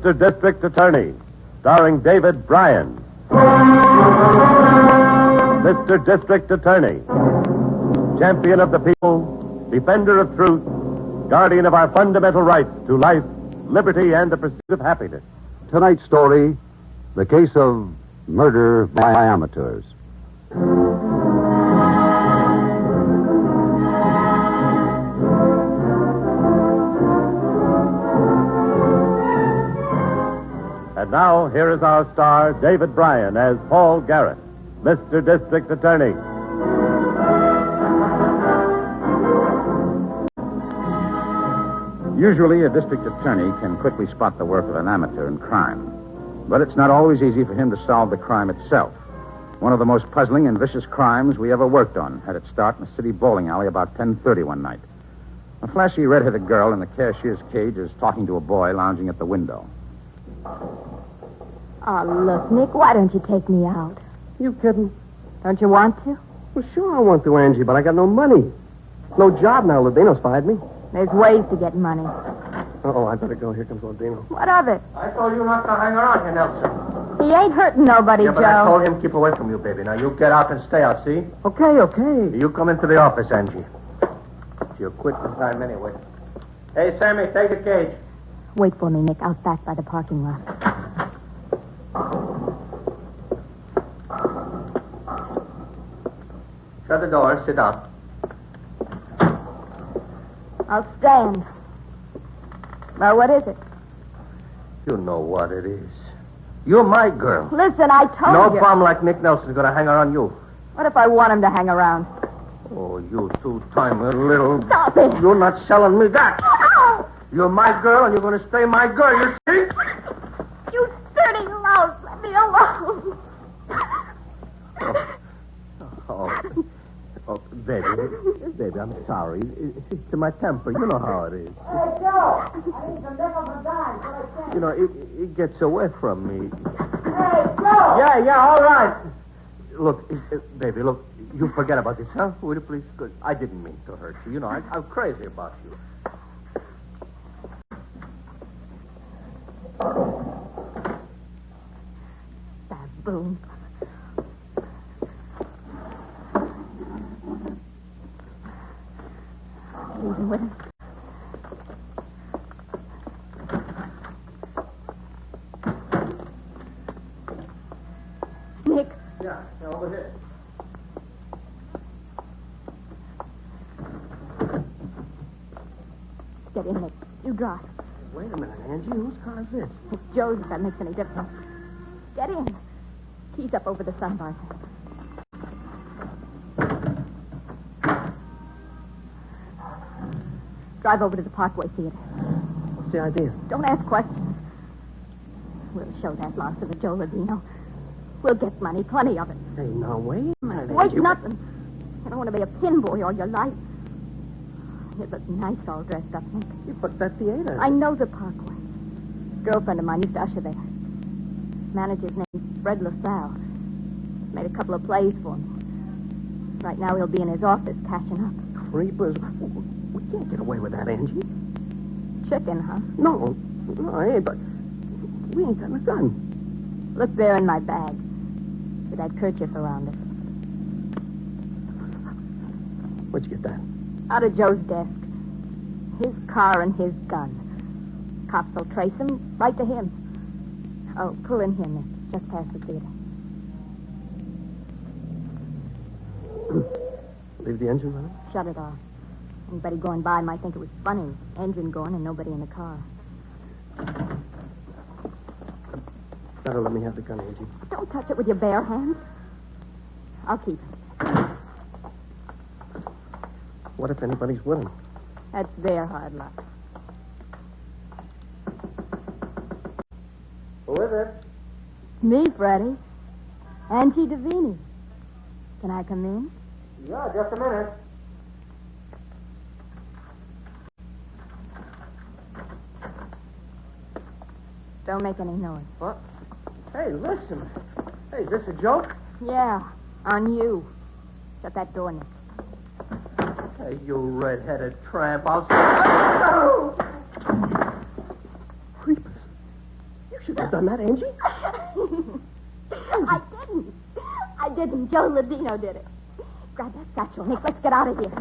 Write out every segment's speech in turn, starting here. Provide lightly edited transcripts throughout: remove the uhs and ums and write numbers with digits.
Mr. District Attorney, starring David Bryan. Mr. District Attorney, champion of the people, defender of truth, guardian of our fundamental rights to life, liberty, and the pursuit of happiness. Tonight's story, the case of murder by amateurs. And now, here is our star, David Bryan, as Paul Garrett, Mr. District Attorney. Usually, a district attorney can quickly spot the work of an amateur in crime. But it's not always easy for him to solve the crime itself. One of the most puzzling and vicious crimes we ever worked on had its start in a city bowling alley about 10:30 one night. A flashy red-headed girl in the cashier's cage is talking to a boy lounging at the window. Oh, look, Nick, why don't you take me out? You kidding? Don't you want to? Well, sure I want to, Angie, but I got no money. No job now. Ladino's fired me. There's ways to get money. Uh-oh, I better go. Here comes Ladino. What of it? I told you not to hang around here, Nelson. He ain't hurting nobody, Yeah, but Joe. I told him keep away from you, baby. Now, you get out and stay out, see? Okay. You come into the office, Angie. You'll quit in time anyway. Hey, Sammy, take the cage. Wait for me, Nick, out back by the parking lot. Shut the door. Sit down. I'll stand. Well, what is it? You know what it is. You're my girl. Listen, I told No you. bum like Nick Nelson's gonna hang around you. What if I want him to hang around? Oh, you two-timer little... Stop it. You're not selling me that. Oh, You're my girl, and you're going to stay my girl, you see? you dirty louse. Let me alone. Oh, baby, I'm sorry. It's to my temper. You know how it is. Hey, Joe! I need some nickels and dimes. What I say? You know, it gets away from me. Hey, Joe! Yeah, all right. Look, baby, look, you forget about this, huh? Would you please? Good. I didn't mean to hurt you. You know, I'm crazy about you. Baboon. Leaving with him. Nick. Yeah, over here. Get in, Nick. You drive. Wait a minute, Angie. Whose car is this? It's Joe's, if that makes any difference. Get in. Keys up over the sunbar. Drive over to the Parkway Theater. What's the idea? Don't ask questions. We'll show that monster to Joe Ladino. We'll get money, plenty of it. Hey, now, wait a minute. Wait, Angie. nothing. You don't want to be a pin boy all your life. You look nice all dressed up, Nick. Yeah, but that theater. I know the Parkway. Girlfriend of mine used to usher there. Manager's name's Fred LaSalle. Made a couple of plays for me. Right now he'll be in his office cashing up. Creepers. We can't get away with that, Angie. Chicken, huh? No, hey, but we ain't got a gun. Look there in my bag. With that kerchief around it. Where'd you get that? Out of Joe's desk. His car and his gun. Cops will trace him right to him. Oh, pull in here, Nick. Just past the theater. Leave the engine running? Shut it off. Anybody going by might think it was funny. Engine going and nobody in the car. Better let me have the gun, Angie. Don't touch it with your bare hands. I'll keep it. What if anybody's with him? That's their hard luck. Who is it? Me, Freddie. Angie Davini. Can I come in? Yeah, just a minute. Don't make any noise. What? Hey, listen. Hey, is this a joke? Yeah, on you. Shut that door, Nick. Hey, you red-headed tramp. I'll... Should have done that, Angie? I didn't. Joe Ladino did it. Grab that satchel, Nick. Let's get out of here.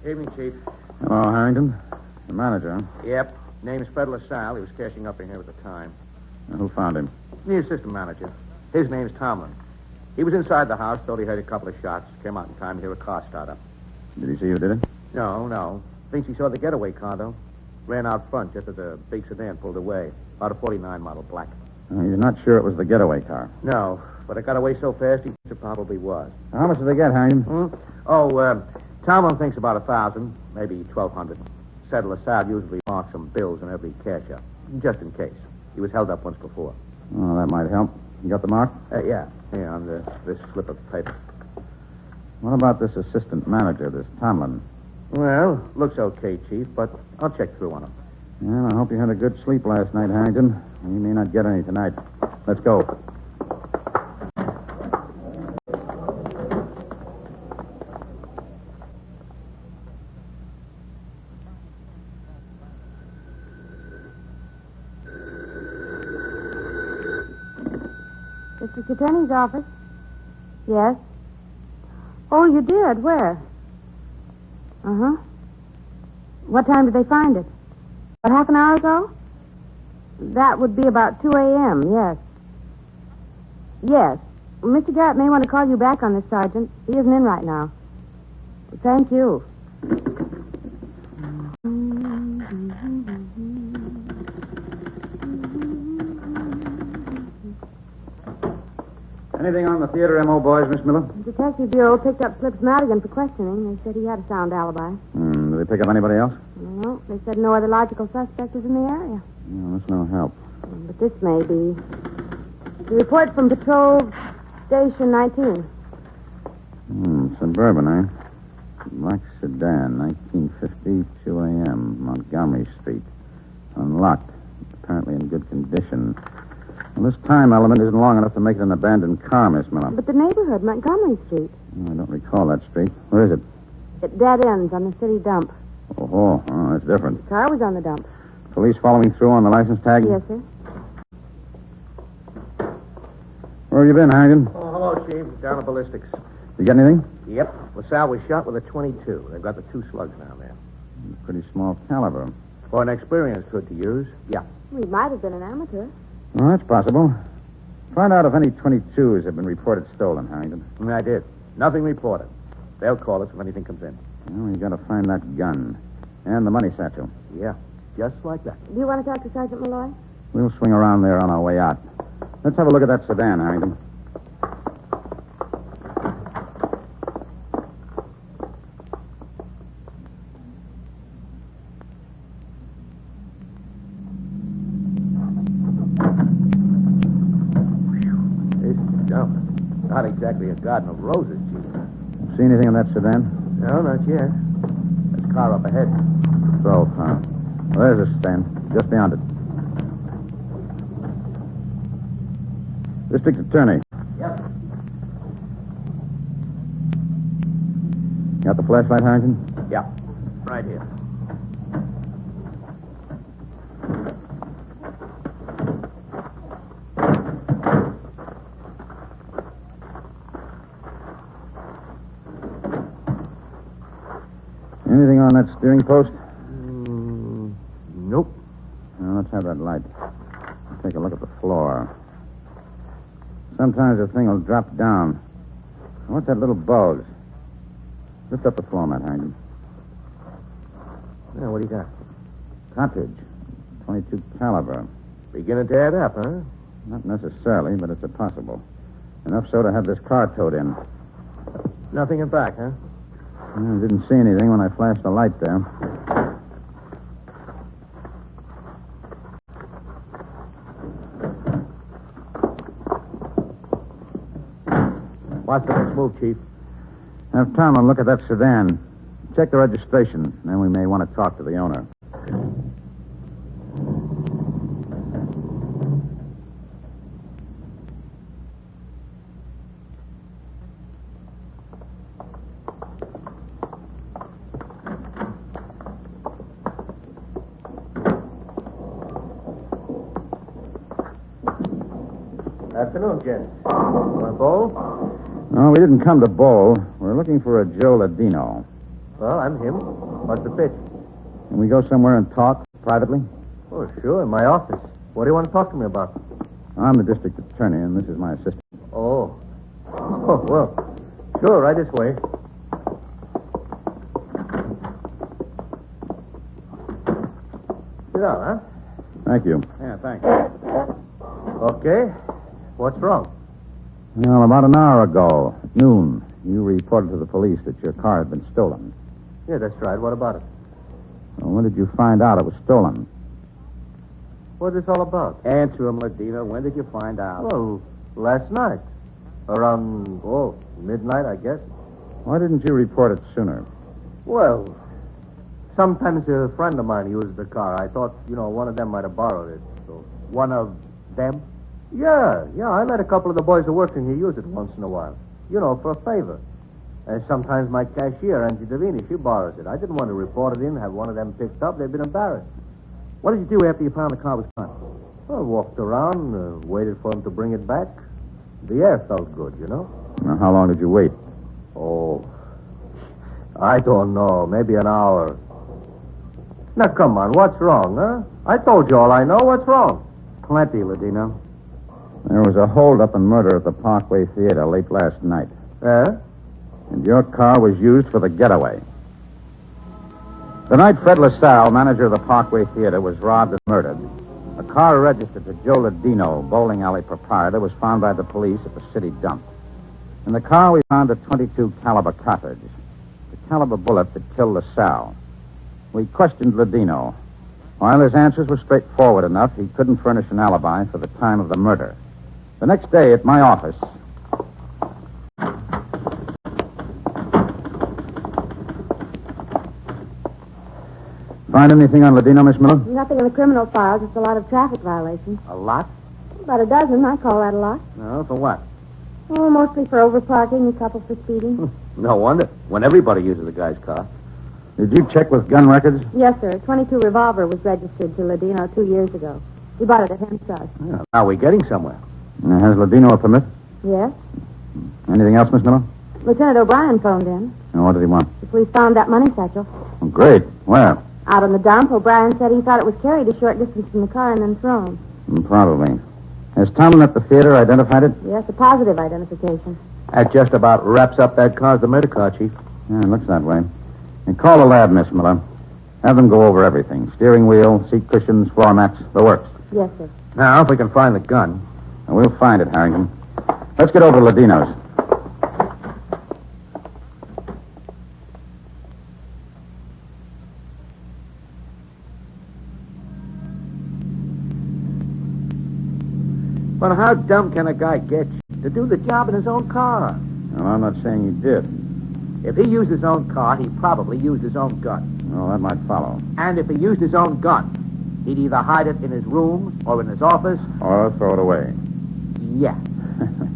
Evening, Chief. Hello, Harrington. The manager, huh? Yep. Name's Fred LaSalle. He was cashing up in here at the time. And who found him? The assistant manager. His name's Tomlin. He was inside the house, thought he heard a couple of shots. Came out in time to hear a car start up. Did he see who did it? No. Thinks he saw the getaway car, though. Ran out front just as the big sedan pulled away. About a 49 model black. He's not sure it was the getaway car. No, but it got away so fast he thinks it probably was. How much did they get, Harrington? Tomlin thinks about 1,000, maybe 1,200. Said LaSalle usually marks some bills in every cash up, just in case. He was held up once before. Oh, that might help. You got the mark? Yeah, on this slip of paper. What about this assistant manager, this Tomlin? Well, looks okay, Chief, but I'll check through on him. Well, I hope you had a good sleep last night, Harrington. You may not get any tonight. Let's go. District Attorney's office? Yes. Oh, you did? Where? Uh-huh. What time did they find it? About half an hour ago? That would be about 2 a.m., yes. Yes. Mr. Garrett may want to call you back on this, Sergeant. He isn't in right now. Thank you. Anything on the theater MO boys, Miss Miller? The Detective Bureau picked up Flips Madigan for questioning. They said he had a sound alibi. Did they pick up anybody else? No, they said no other logical suspect was in the area. No, that's no help. But this may be. The report from Patrol Station 19. Suburban, eh? Black sedan, 1950, 2 a.m., Montgomery Street. Unlocked. Apparently in good condition. Well, this time element isn't long enough to make it an abandoned car, Miss Miller. But the neighborhood, Montgomery Street. I don't recall that street. Where is it? It dead ends on the city dump. Oh, that's different. The car was on the dump. Police following through on the license tag? Yes, sir. Where have you been, Harrington? Oh, hello, Chief. Down at ballistics. You get anything? Yep. LaSalle was shot with a .22. They've got the 2 slugs down there. Pretty small caliber. For an experienced hood to use, yeah. He might have been an amateur. Oh, that's possible. Find out if any 22s have been reported stolen, Harrington. I did. Nothing reported. They'll call us if anything comes in. Well, you got to find that gun. And the money satchel. Yeah, just like that. Do you want to talk to Sergeant Malloy? We'll swing around there on our way out. Let's have a look at that sedan, Harrington. Not exactly a garden of roses, Chief. See anything in that sedan? No, not yet. There's a car up ahead. Patrol car. Well, there's a stand, just beyond it. District Attorney. Yep. Got the flashlight, Harrington? Yeah, right here. Anything on that steering post? Nope. Now, let's have that light. Take a look at the floor. Sometimes the thing will drop down. What's that little bulge? Lift up the floor mat, Harrington. Now, what do you got? Cartridge. 22 caliber. Beginning to add up, huh? Not necessarily, but it's a possible. Enough so to have this car towed in. Nothing in back, huh? I didn't see anything when I flashed the light there. What's the next move, Chief? Have Tomlin look at that sedan. Check the registration. Then we may want to talk to the owner. Afternoon, gents. Want a bowl? No, we didn't come to bowl. We're looking for a Joe Ladino. Well, I'm him. What's the pitch? Can we go somewhere and talk privately? Oh, sure, in my office. What do you want to talk to me about? I'm the district attorney, and this is my assistant. Oh. Oh, well. Sure, right this way. Sit down, huh? Thank you. Yeah, thanks. Okay. What's wrong? Well, about an hour ago, at noon, you reported to the police that your car had been stolen. Yeah, that's right. What about it? Well, when did you find out it was stolen? What's this all about? Answer him, Ladino. When did you find out? Well, last night. Around, midnight, I guess. Why didn't you report it sooner? Well, sometimes a friend of mine used the car. I thought, one of them might have borrowed it. So. One of them? Yeah. I let a couple of the boys who work in here use it once in a while. For a favor. And sometimes my cashier, Angie Davini, she borrows it. I didn't want to report it in, have one of them picked up. They'd been embarrassed. What did you do after you found the car was gone? Well, I walked around, waited for him to bring it back. The air felt good, Now, how long did you wait? Oh, I don't know. Maybe an hour. Now, come on. What's wrong, huh? I told you all I know. What's wrong? Plenty, Ladino. There was a hold-up and murder at the Parkway Theater late last night. Eh? And your car was used for the getaway. The night Fred LaSalle, manager of the Parkway Theater, was robbed and murdered, a car registered to Joe Ladino, bowling alley proprietor, was found by the police at the city dump. In the car, we found a .22 caliber cartridge, the caliber bullet that killed LaSalle. We questioned Ladino. While his answers were straightforward enough, he couldn't furnish an alibi for the time of the murder. The next day, at my office... Find anything on Ladino, Miss Miller? Nothing in the criminal file, just a lot of traffic violations. A lot? About a dozen. I call that a lot. No, for what? Oh, mostly for overparking, a couple for speeding. No wonder. When everybody uses a guy's car. Did you check with gun records? Yes, sir. A .22 revolver was registered to Ladino 2 years ago. He bought it at Hemstad. Yeah, now we're getting somewhere. Has Ladino a permit? Yes. Anything else, Miss Miller? Lieutenant O'Brien phoned in. And what did he want? The police found that money satchel. Oh, great. Where? Out on the dump, O'Brien said he thought it was carried a short distance from the car and then thrown. Probably. Has Tomlin at the theater identified it? Yes, a positive identification. That just about wraps up that car's the murder car, Chief. Yeah, it looks that way. And call the lab, Miss Miller. Have them go over everything. Steering wheel, seat cushions, floor mats, the works. Yes, sir. Now, if we can find the gun. And we'll find it, Harrington. Let's get over to Ladino's. But how dumb can a guy get to do the job in his own car? Well, I'm not saying he did. If he used his own car, he probably used his own gun. Well, that might follow. And if he used his own gun, he'd either hide it in his room or in his office. Or throw it away. Yeah.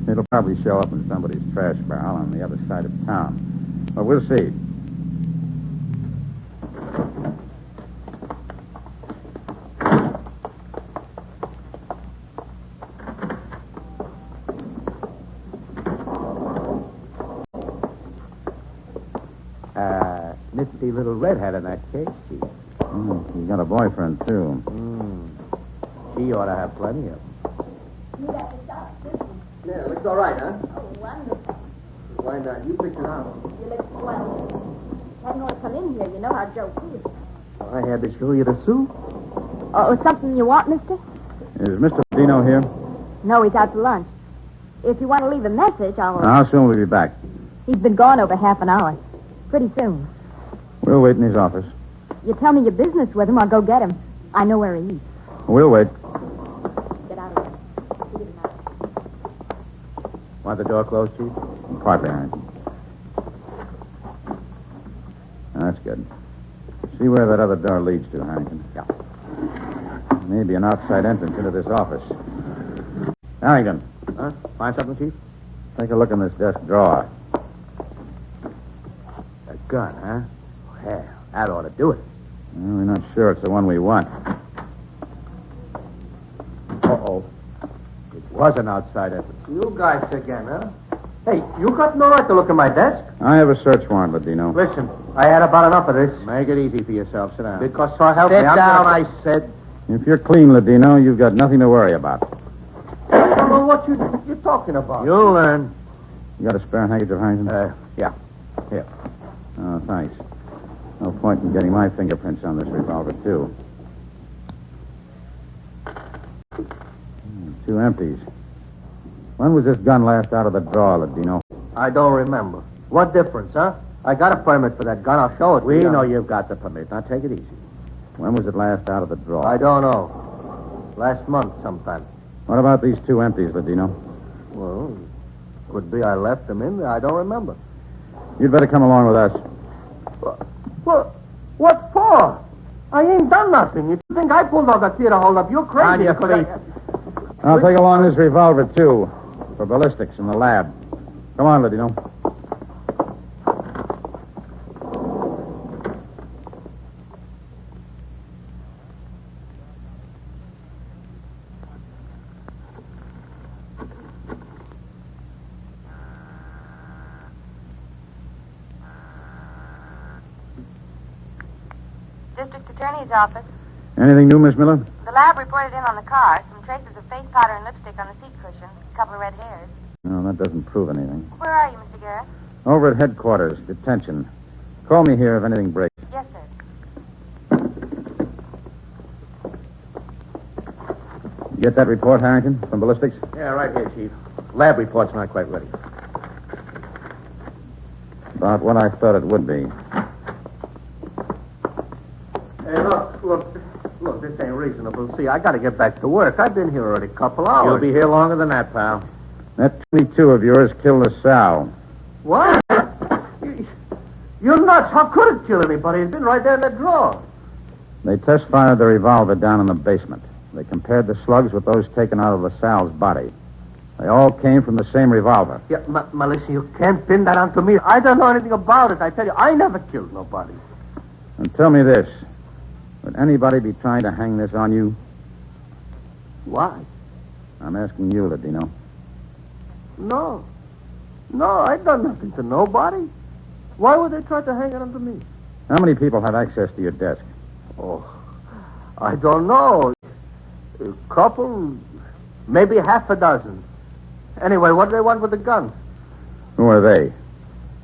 It'll probably show up in somebody's trash barrel on the other side of town. But we'll see. Nifty little redhead in that case, Chief. He's got a boyfriend, too. She ought to have plenty of them. Yeah, looks all right, huh? Oh, wonderful. Why not? You picked it out. You look swell. Hadn't ought to come in here. You know how Joe feels. I had to show you the suit. Oh, something you want, mister? Is Mr. Dino here? No, he's out to lunch. If you want to leave a message, I'll... How soon will he be back? He's been gone over half an hour. Pretty soon. We'll wait in his office. You tell me your business with him, I'll go get him. I know where he is. We'll wait. Get out of there. Want the door closed, Chief? Partly, Harrington. That's good. See where that other door leads to, Harrington. Yeah. Maybe an outside entrance into this office. Harrington, Huh? Find something, Chief? take a look in this desk drawer. A gun, huh? Well, that ought to do it. Well, we're not sure it's the one we want. Uh-oh. It was an outside entrance. You guys again, huh? Hey, you got no right to look at my desk. I have a search warrant, Ladino. Listen, I had about enough of this. Make it easy for yourself. Sit down. Because so help Sit me, I'm down, gonna- I said. If you're clean, Ladino, you've got nothing to worry about. I don't know what you're talking about. You'll learn. You got a spare handkerchief, Harrington? Yeah. Here. Oh, thanks. No point in getting my fingerprints on this revolver, too. 2 empties. When was this gun last out of the drawer, Ladino? I don't remember. What difference, huh? I got a permit for that gun. I'll show it to We you. know you've got the permit. Now take it easy. When was it last out of the drawer? I don't know. Last month sometime. What about these 2 empties, Ladino? Well, could be I left them in there. I don't remember. You'd better come along with us. What for? I ain't done nothing. You think I pulled out the key to hold up? You're crazy. On your because feet. I'll take along this revolver, too, for ballistics in the lab. Come on, Ladino. District Attorney's Office. Anything new, Miss Miller? The lab reported in on the car. Some traces of face powder and lipstick on the seat cushion. A couple of red hairs. No, that doesn't prove anything. Where are you, Mr. Garrett? Over at headquarters, detention. Call me here if anything breaks. Yes, sir. Get that report, Harrington, from ballistics? Yeah, right here, Chief. Lab report's not quite ready. About what I thought it would be. Hey, look, this ain't reasonable. See, I got to get back to work. I've been here already a couple hours. You'll be here longer than that, pal. That 22 of yours killed LaSalle. What? You're nuts. How could it kill anybody? It's been right there in the drawer. They test fired the revolver down in the basement. They compared the slugs with those taken out of LaSalle's body. They all came from the same revolver. Yeah, listen, you can't pin that onto me. I don't know anything about it. I tell you, I never killed nobody. And tell me this. Would anybody be trying to hang this on you? Why? I'm asking you, Ladino. No, I done nothing to nobody. Why would they try to hang it onto me? How many people have access to your desk? Oh, I don't know. A couple, maybe half a dozen. Anyway, what do they want with the gun? Who are they?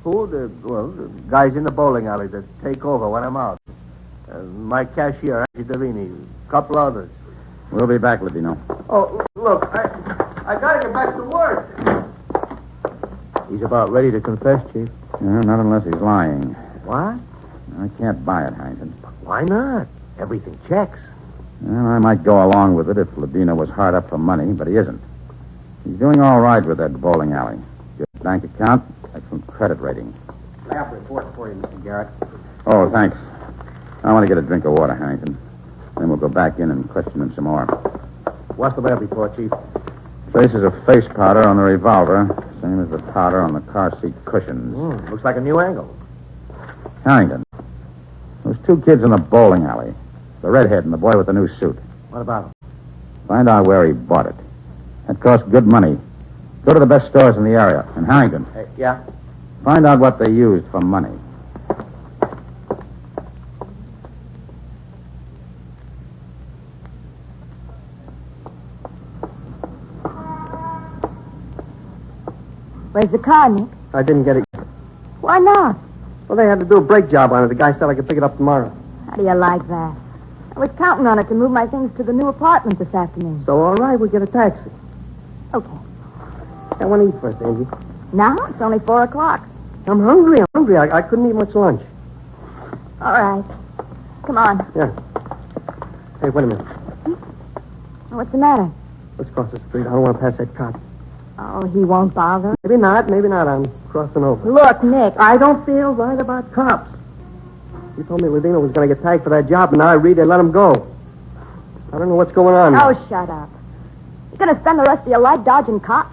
Who? The guys in the bowling alley that take over when I'm out. My cashier, Angie Davini, a couple others. We'll be back, Ladino. Oh, look, I gotta get back to work. He's about ready to confess, Chief. Not unless he's lying. What? I can't buy it, Harrington. Why not? Everything checks. Well, I might go along with it if Ladino was hard up for money, but he isn't. He's doing all right with that bowling alley. Good bank account, excellent credit rating. Lab report for you, Mr. Garrett. Oh, thanks. I want to get a drink of water, Harrington. Then we'll go back in and question him some more. What's the lab report, Chief? Traces of face powder on the revolver, same as the powder on the car seat cushions. Looks like a new angle. Harrington, those 2 kids in the bowling alley, the redhead and the boy with the new suit. What about him? Find out where he bought it. That costs good money. Go to the best stores in the area. And Harrington, Yeah? find out what they used for money. Where's the car, Nick? I didn't get it. Why not? Well, they had to do a brake job on it. The guy said I could pick it up tomorrow. How do you like that? I was counting on it to move my things to the new apartment this afternoon. So, all right, we'll get a taxi. Okay. I want to eat first, Angie. Now? It's only 4 o'clock. I'm hungry. I couldn't eat much lunch. All right. Come on. Yeah. Hey, wait a minute. What's the matter? Let's cross the street. I don't want to pass that cop. Oh, he won't bother. Maybe not. I'm crossing over. Look, Nick. I don't feel right about cops. You told me Ladino was going to get tagged for that job, and now I read they let him go. I don't know what's going on. Oh, shut up. You're going to spend the rest of your life dodging cops?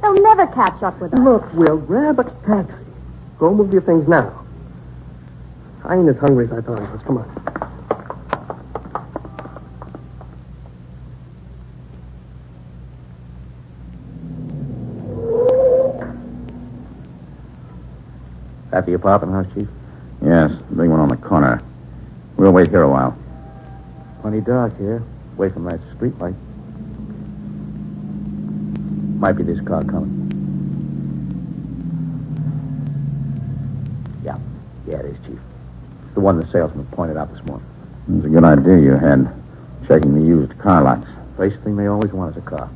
They'll never catch up with us. Look, Will, grab a taxi. Go move your things now. I ain't as hungry as I thought I was. Come on. At the apartment house, Chief? Yes, the big one on the corner. We'll wait here a while. Plenty dark here, away from that street light. Might be this car coming. Yeah, it is, Chief. It's the one the salesman pointed out this morning. It's a good idea you had, checking the used car lots. First thing they always want is a car.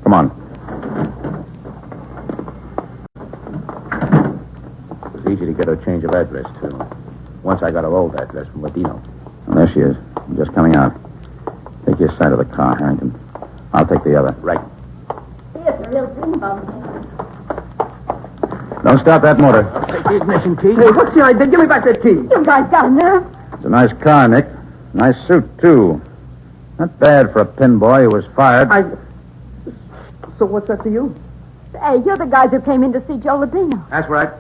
Come on. It was easy to get her change of address, too. Once I got her old address from Ladino. Well, there she is. Just coming out. Take your side of the car, Harrington. I'll take the other. Right. Here's a little green bum. Don't start that motor. Take the ignition key. Hey, what's the idea? Give me back that key. You guys got a nerve. It's a nice car, Nick. Nice suit, too. Not bad for a pin boy who was fired. So what's that to you? Hey, you're the guys who came in to see Joe Ladino. That's right.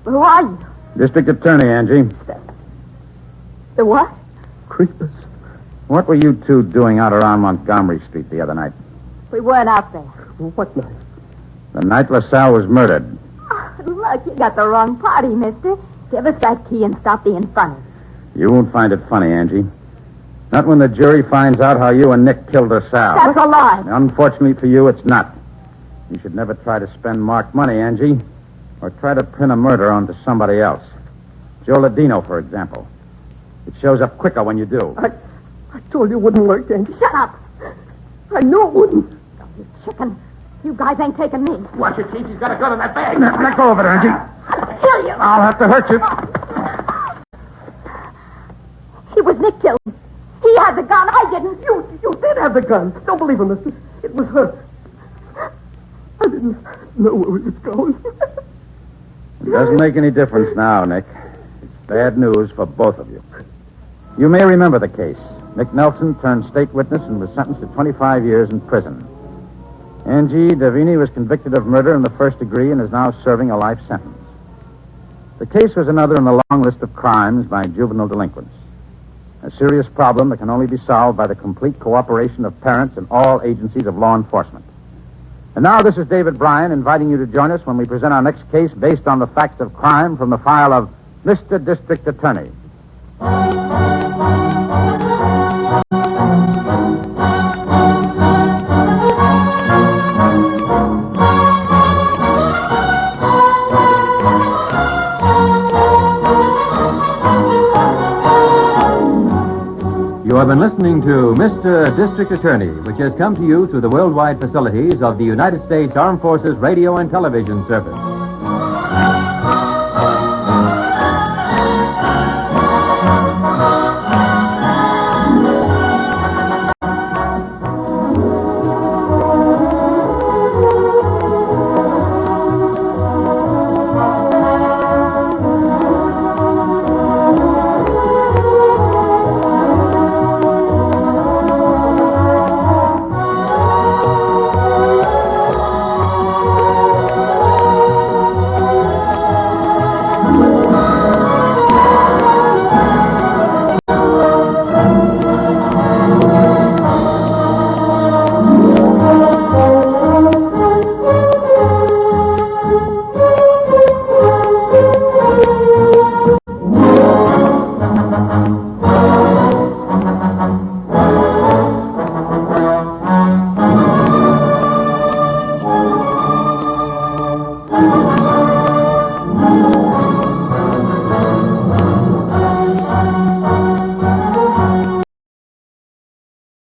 Who are you? District Attorney, Angie. The what? Creepers. What were you two doing out around Montgomery Street the other night? We weren't out there. What night? The night LaSalle was murdered. Oh, look, you got the wrong party, mister. Give us that key and stop being funny. You won't find it funny, Angie. Not when the jury finds out how you and Nick killed LaSalle. That's a lie. Unfortunately for you, it's not. You should never try to spend marked money, Angie, or try to pin a murder onto somebody else. Joe Ladino, for example. It shows up quicker when you do. I told you it wouldn't work, Angie. Shut up. I knew it wouldn't. You chicken. You guys ain't taking me. Watch it, Chief. He's got a gun in that bag. Let go of it, Angie. I'll kill you. I'll have to hurt you. He was Nick killed. He had the gun. I didn't. You did have the gun. Don't believe him, mister. It was her. I didn't know where we was going. It doesn't make any difference now, Nick. It's bad news for both of you. You may remember the case. Nick Nelson turned state witness and was sentenced to 25 years in prison. Angie Davini was convicted of murder in the first degree and is now serving a life sentence. The case was another in the long list of crimes by juvenile delinquents. A serious problem that can only be solved by the complete cooperation of parents and all agencies of law enforcement. And now this is David Bryan inviting you to join us when we present our next case based on the facts of crime from the file of Mr. District Attorney. You have been listening to Mr. District Attorney, which has come to you through the worldwide facilities of the United States Armed Forces Radio and Television Service.